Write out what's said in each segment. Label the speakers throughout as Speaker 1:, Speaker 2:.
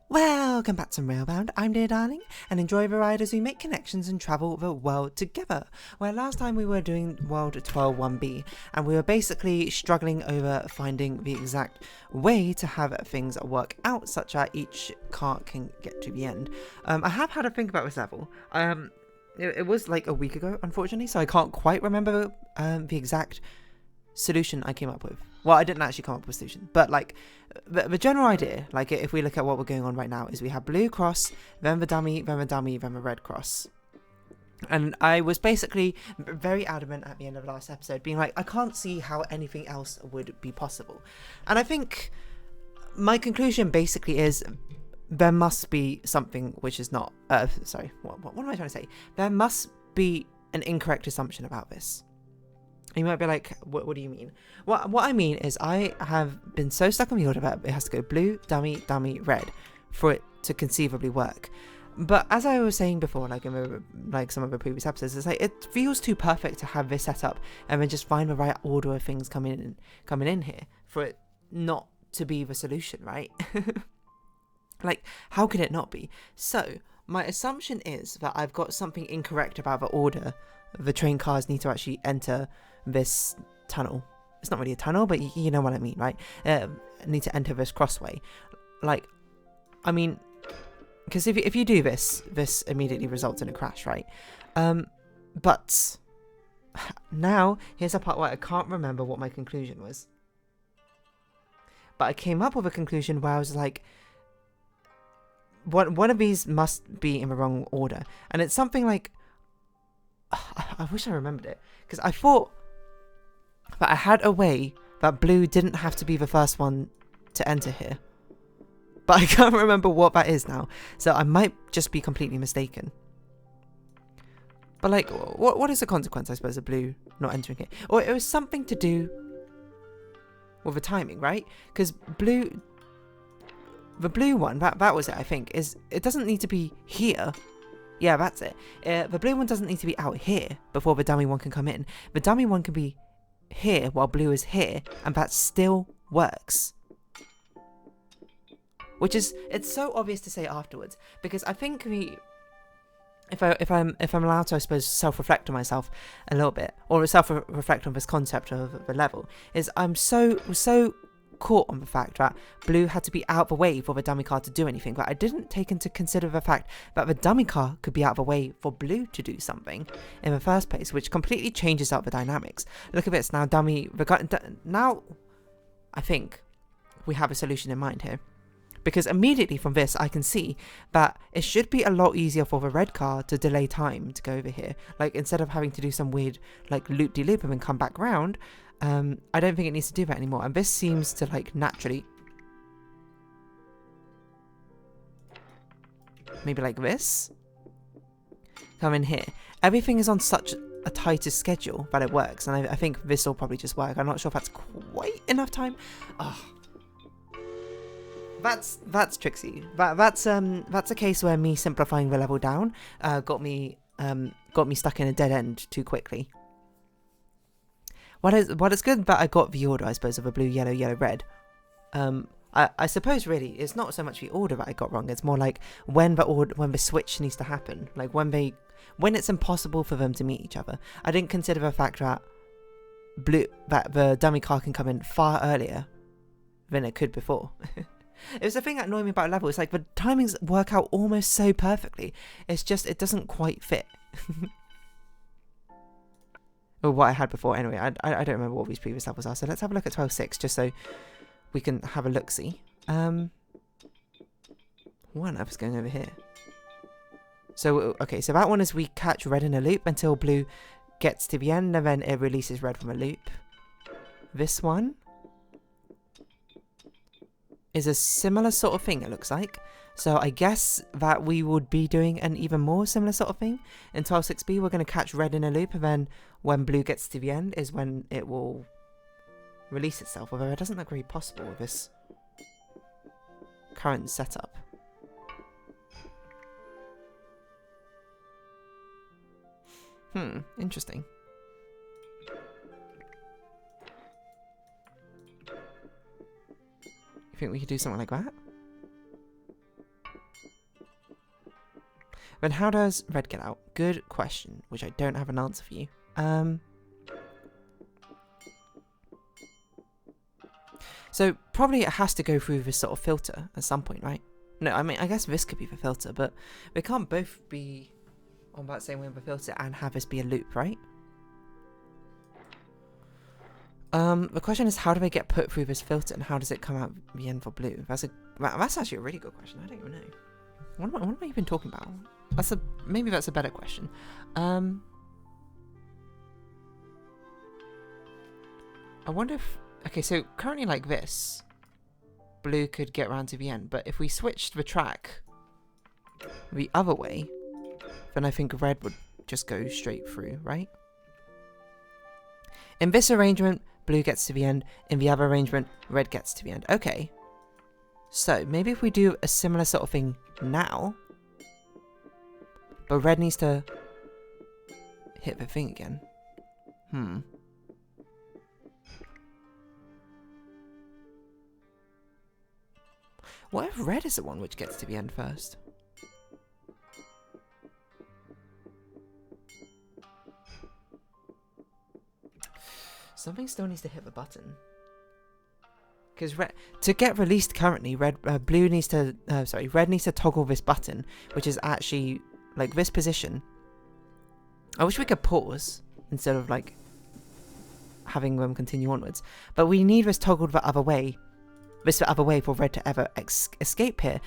Speaker 1: Welcome back to Railbound. I'm Dear Darling, and enjoy the ride as we make connections and travel the world together. Where last time we were doing World 12 1B, and we were basically struggling over finding the exact way to have things work out such that each car can get to the end. I have had a think about this level. It was like a week ago, unfortunately, so I can't quite remember the exact solution I came up with. Well, I didn't actually come up with a solution, but like the general idea, like if we look at what we're going on right now, is we have blue cross, then the dummy, then the dummy, then the red cross. And I was basically very adamant at the end of the last episode, being like, I can't see how anything else would be possible. And I think my conclusion basically is there must be something which is not, sorry, what am I trying to say? There must be an incorrect assumption about this. You might be like, what do you mean? What I mean is I have been so stuck on the order that it has to go blue, dummy, dummy, red for it to conceivably work. But as I was saying before, like in some of the previous episodes, it's like it feels too perfect to have this set up and then just find the right order of things coming in here for it not to be the solution, right? Like, how could it not be? So my assumption is that I've got something incorrect about the order the train cars need to actually enter this tunnel. It's not really a tunnel, but you know what I mean, right? Need to enter this crossway. Like, I mean, because if you do this immediately results in a crash, right? But now here's a part where I can't remember what my conclusion was. But I came up with a conclusion where I was like, one of these must be in the wrong order, and it's something like, I wish I remembered it, because I thought that I had a way that blue didn't have to be the first one to enter here. But I can't remember what that is now, so I might just be completely mistaken. But like, what is the consequence, I suppose, of blue not entering it? Or it was something to do with the timing, right? Because the blue one, that was it, I think, it doesn't need to be here. Yeah, that's it. The blue one doesn't need to be out here before the dummy one can come in. The dummy one can be here while blue is here, and that still works. Which is, it's so obvious to say afterwards, because I think if I'm allowed to, I suppose, self-reflect on myself a little bit, or self-reflect on this concept of the level, is I'm so caught on the fact that blue had to be out of the way for the dummy car to do anything, but I didn't take into consider the fact that the dummy car could be out of the way for blue to do something in the first place, which completely changes up the dynamics. Look at this now, now I think we have a solution in mind here, because immediately from this I can see that it should be a lot easier for the red car to delay time to go over here. Like, instead of having to do some weird like loop-de-loop and then come back round, I don't think it needs to do that anymore, and this seems to like naturally, maybe like this, come in here. Everything is on such a tighter schedule that it works, and I think this will probably just work. I'm not sure if that's quite enough time. Oh, that's tricksy. That's a case where me simplifying the level down got me stuck in a dead end too quickly. What is good that I got the order, I suppose, of a blue, yellow, yellow, red. I suppose really it's not so much the order that I got wrong. It's more like when the switch needs to happen, like when it's impossible for them to meet each other. I didn't consider the fact that the dummy car can come in far earlier than it could before. It was the thing that annoyed me about level. It's like the timings work out almost so perfectly. It's just it doesn't quite fit. Or what I had before. Anyway, I don't remember what these previous levels are. So let's have a look at 12.6 just so we can have a look-see. What on earth is going over here? So, okay, so that one is we catch red in a loop until blue gets to the end, and then it releases red from a loop. This one is a similar sort of thing, it looks like. So I guess that we would be doing an even more similar sort of thing. In 12.6b, we're going to catch red in a loop, and then when blue gets to the end is when it will release itself, although it doesn't look very possible with this current setup. Interesting. You think we could do something like that? Then how does red get out? Good question, which I don't have an answer for you. So probably it has to go through this sort of filter at some point, right? No, I mean, I guess this could be the filter, but we can't both be on that same way with a filter and have this be a loop, right? The question is, how do they get put through this filter, and how does it come out the end for blue? That's actually a really good question. I don't even know. What am I even talking about? Maybe that's a better question. I wonder if... Okay, so currently like this, blue could get around to the end, but if we switched the track the other way, then I think red would just go straight through, right? In this arrangement, blue gets to the end. In the other arrangement, red gets to the end. Okay. So, maybe if we do a similar sort of thing now, but red needs to hit the thing again. What if red is the one which gets to the end first? Something still needs to hit the button. Because to get released currently, red needs to toggle this button, which is actually like this position. I wish we could pause instead of like having them continue onwards. But we need this toggled the other way. This the other way for red to ever escape here.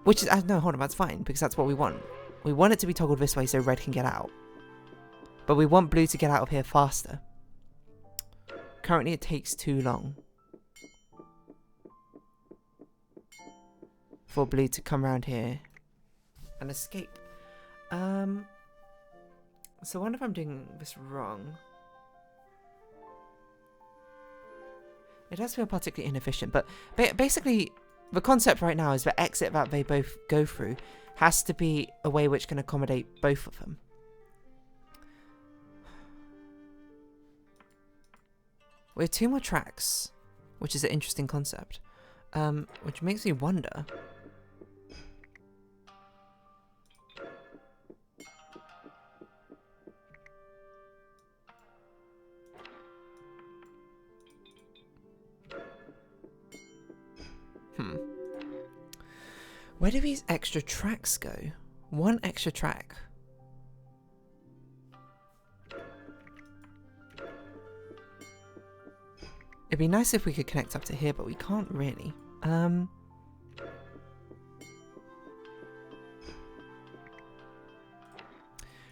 Speaker 1: Which is no, hold on, that's fine because that's what we want. We want it to be toggled this way so red can get out. But we want blue to get out of here faster. Currently it takes too long for blue to come around here and escape. So I wonder if I'm doing this wrong. It does feel particularly inefficient, but basically the concept right now is the exit that they both go through has to be a way which can accommodate both of them. We have 2 more tracks, which is an interesting concept, which makes me wonder. Where do these extra tracks go? 1 extra track. It'd be nice if we could connect up to here, but we can't really.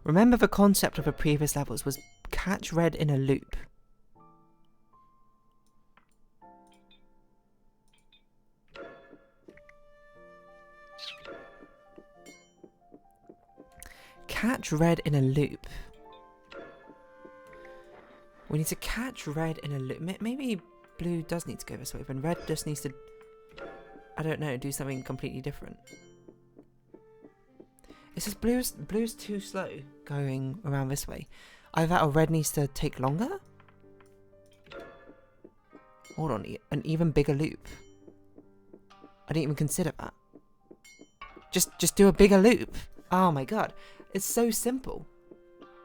Speaker 1: Remember the concept of the previous levels was catch red in a loop. Catch red in a loop. We need to catch red in a loop. Maybe blue does need to go this way, but red just needs to, I don't know, do something completely different. It's just blue's too slow going around this way. Either that or red needs to take longer? Hold on, an even bigger loop. I didn't even consider that. Just do a bigger loop. Oh my god. It's so simple.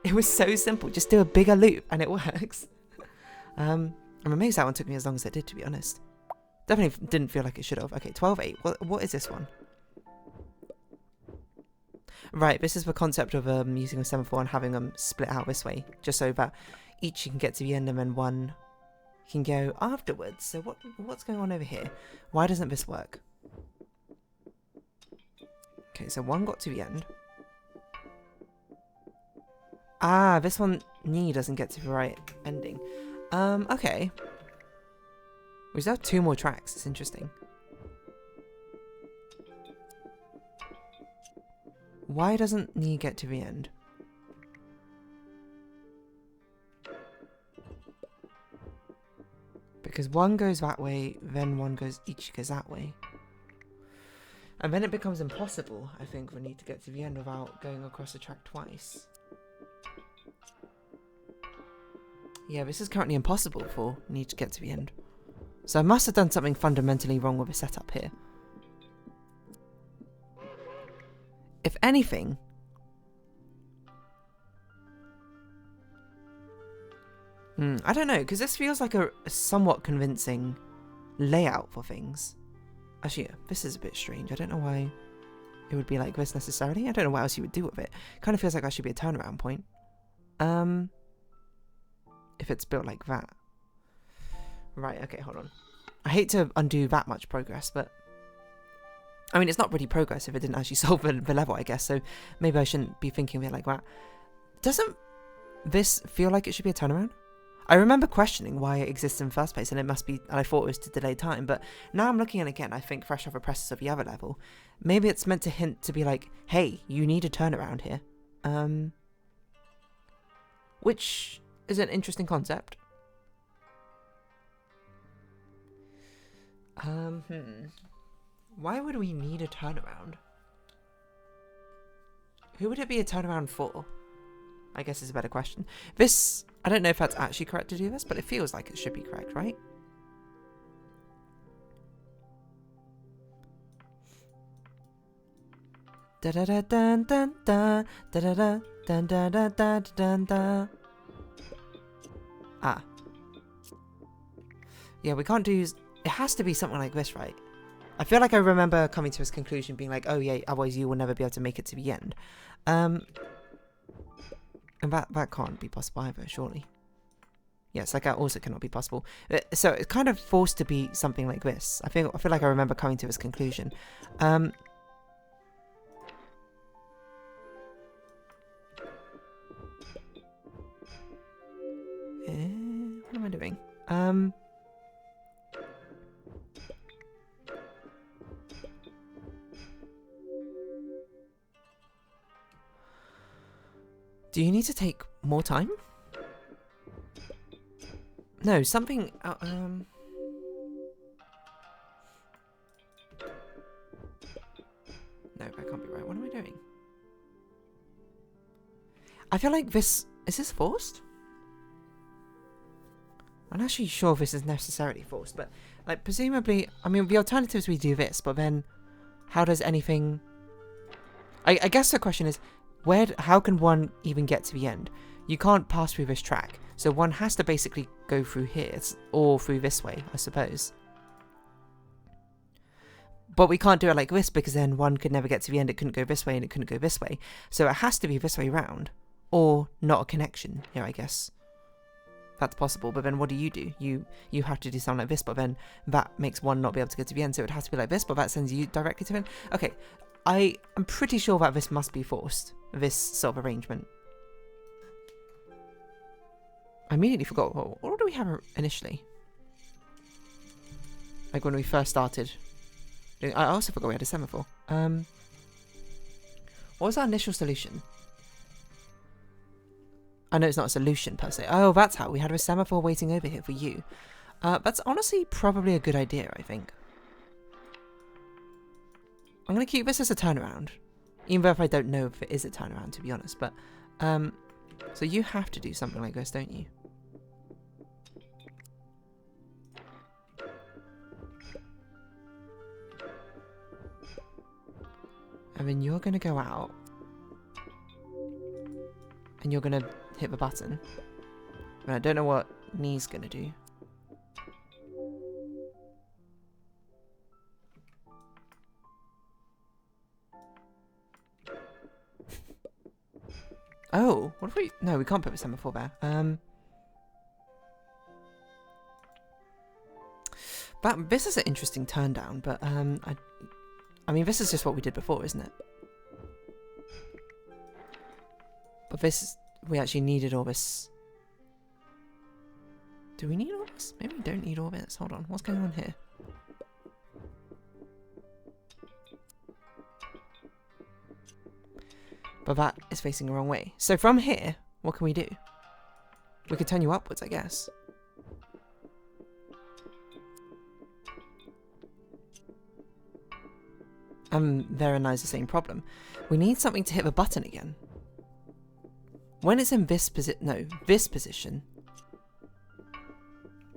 Speaker 1: It was so simple. Just do a bigger loop and it works. I'm amazed that one took me as long as it did, to be honest. Definitely didn't feel like it should have. Okay, 12-8. What is this one? Right, this is the concept of using a semaphore and having them split out this way, just so that each can get to the end and then one can go afterwards. So what's going on over here? Why doesn't this work? Okay, so one got to the end. Ah, this one doesn't get to the right ending. Okay. We still have 2 more tracks. It's interesting. Why doesn't Ni get to the end? Because one goes that way, then each goes that way. And then it becomes impossible, I think, for Ni to get to the end without going across the track twice. Yeah, this is currently impossible for Ni to get to the end. So I must have done something fundamentally wrong with the setup here. if anything, I don't know, because this feels like a somewhat convincing layout for things. Actually, yeah, this is a bit strange. I don't know why it would be like this necessarily. I don't know what else you would do with it. Kind of feels like that should be a turnaround point. If it's built like that. Right, okay, hold on. I hate to undo that much progress, but I mean, it's not really progress if it didn't actually solve the level, I guess, so maybe I shouldn't be thinking of it like that. Doesn't this feel like it should be a turnaround? I remember questioning why it exists in the first place, and it must be, and I thought it was to delay time, but now I'm looking at it again, I think fresh off the presses of the other level, maybe it's meant to hint to be like, hey, you need a turnaround here. Which is an interesting concept. Why would we need a turnaround? Who would it be a turnaround for? I guess is a better question. This, I don't know if that's actually correct to do this, but it feels like it should be correct, right? Da da da dun dun dun da da da dun dun dun dun dun dun. Ah. Yeah, we can't do. It has to be something like this, right? I feel like I remember coming to this conclusion, being like, "Oh yeah, otherwise you will never be able to make it to the end." And that can't be possible either, surely. Yes, like that also cannot be possible. So it's kind of forced to be something like this. I feel like I remember coming to this conclusion. What am I doing? Do you need to take more time? No, something... No, that can't be right. What am I doing? I feel like this... Is this forced? I'm not actually sure if this is necessarily forced, but... Like, presumably... I mean, the alternatives we do this, but then... How does anything... I guess the question is... How can one even get to the end? You can't pass through this track, so one has to basically go through here, or through this way, I suppose. But we can't do it like this, because then one could never get to the end, it couldn't go this way, and it couldn't go this way. So it has to be this way round, or not a connection here, I guess. That's possible, but then what do? You have to do something like this, but then that makes one not be able to get to the end, so it has to be like this, but that sends you directly to the end. Okay, I am pretty sure that this must be forced, this sort of arrangement. I immediately forgot, what do we have initially? Like when we first started. I also forgot we had a semaphore. What was our initial solution? I know it's not a solution per se. Oh, that's how. We had a semaphore waiting over here for you. That's honestly probably a good idea, I think. I'm going to keep this as a turnaround. Even though if I don't know if it is a turnaround, to be honest. But, so you have to do something like this, don't you? And then you're going to go out. And you're going to hit the button. And I don't know what knee's going to do. Oh, what if we... No, we can't put the semaphore there. This is an interesting turn down, but I mean, this is just what we did before, isn't it? But this... We actually needed all this. Do we need all this? Maybe we don't need all this. Hold on. What's going on here? But that is facing the wrong way. So from here, what can we do? We could turn you upwards, I guess. Therein lies the same problem. We need something to hit the button again. When it's in this position,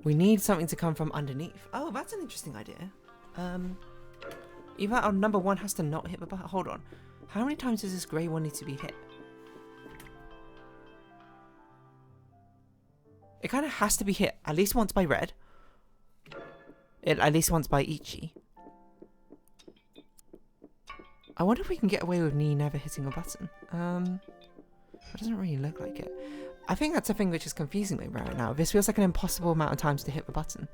Speaker 1: we need something to come from underneath. Oh, that's an interesting idea. Either our number one has to not hit the button. Hold on. How many times does this grey one need to be hit? It kind of has to be hit at least once by red. At least once by Ichi. I wonder if we can get away with me never hitting a button. It doesn't really look like it. I think that's a thing which is confusing me right now. This feels like an impossible amount of times to hit the button.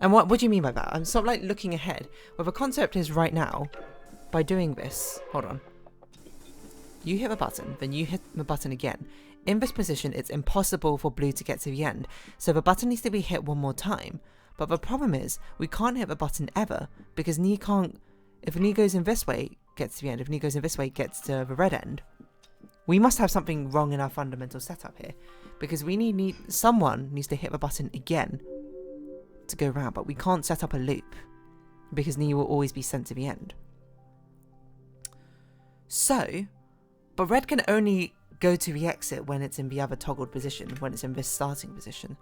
Speaker 1: And what do you mean by that? I'm sort of like looking ahead. Well, the concept is right now, by doing this, hold on. You hit the button, then you hit the button again. In this position, it's impossible for blue to get to the end. So the button needs to be hit one more time. But the problem is, we can't hit the button ever, because Ni can't, if Ni goes in this way, gets to the end. If Ni goes in this way, gets to the red end. We must have something wrong in our fundamental setup here. Because we someone needs to hit the button again to go round, but we can't set up a loop. Because Ni will always be sent to the end. So, but red can only go to the exit when it's in the other toggled position, when it's in this starting position.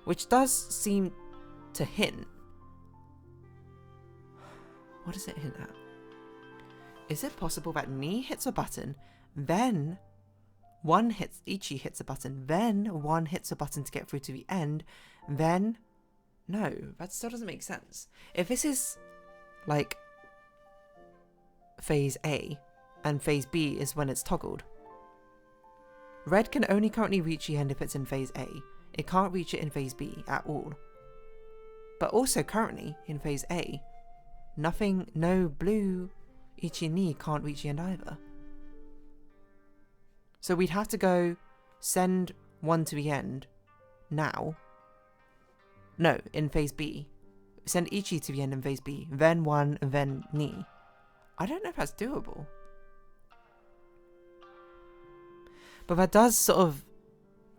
Speaker 1: Which does seem to hint. What does it hint at? Is it possible that Ni hits a button, then Ichi hits a button, then one hits a button to get through to the end, then... No, that still doesn't make sense. If this is, like, phase A, and phase B is when it's toggled, red can only currently reach the end if it's in phase A. It can't reach it in phase B at all. But also currently, in phase A, no blue Ichi and Ni can't reach the end either. So we'd have to go send one to the end now. No, in phase B. Send Ichi to the end in phase B, then one, and then Ni. I don't know if that's doable. But that does sort of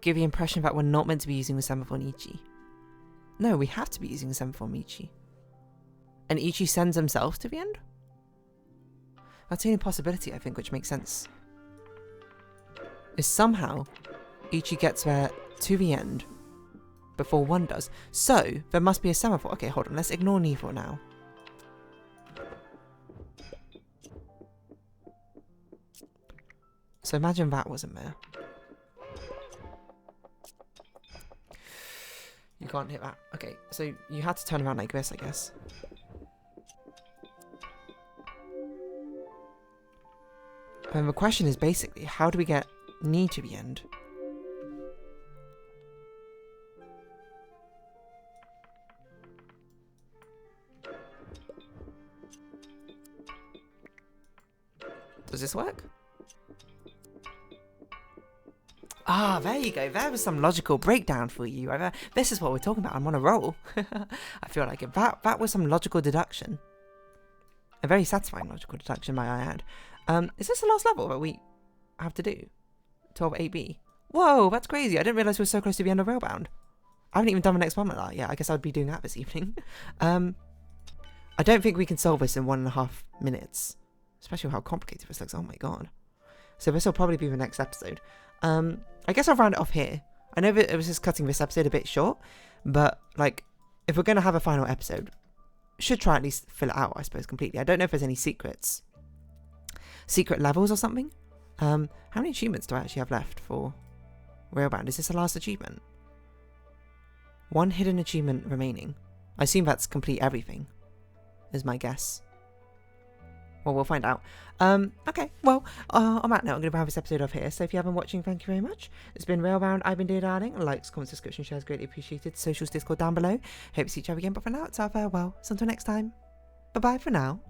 Speaker 1: give the impression that we're not meant to be using the semaphore on Ichi. No, we have to be using the semaphore on Ichi. And Ichi sends himself to the end? That's the only possibility, I think, which makes sense. Is somehow Ichi gets there to the end before one does. So, there must be a semaphore. Okay, hold on. Let's ignore Ni for now. So imagine that wasn't there. You can't hit that. Okay, so you had to turn around like this, I guess. And the question is basically, how do we get Ni to the end? Does this work? Ah, there you go. There was some logical breakdown for you. This is what we're talking about. I'm on a roll. I feel like it. That was some logical deduction. A very satisfying logical deduction, might I add. Is this the last level that we have to do? 12-8B. Whoa, that's crazy. I didn't realise we were so close to the end of Railbound. I haven't even done the next one like that. Yeah, I guess I would be doing that this evening. I don't think we can solve this in 1.5 minutes. Especially how complicated this looks. Oh my god. So this will probably be the next episode. I guess I'll round it off here. I know that it was just cutting this episode a bit short, but like, if we're going to have a final episode, should try at least fill it out, I suppose, completely. I don't know if there's any secret levels or something. How many achievements do I actually have left for Railbound? Is this the last achievement? One hidden achievement remaining. I assume that's complete everything, is my guess. Well, we'll find out. Okay, well, on that note, I'm going to wrap this episode off here. So if you have been watching, thank you very much. It's been Railbound. I've been Dear Darling. Likes, comments, subscription, shares, greatly appreciated. Socials, Discord down below. Hope to see each other again, but for now, it's our farewell. So until next time, bye-bye for now.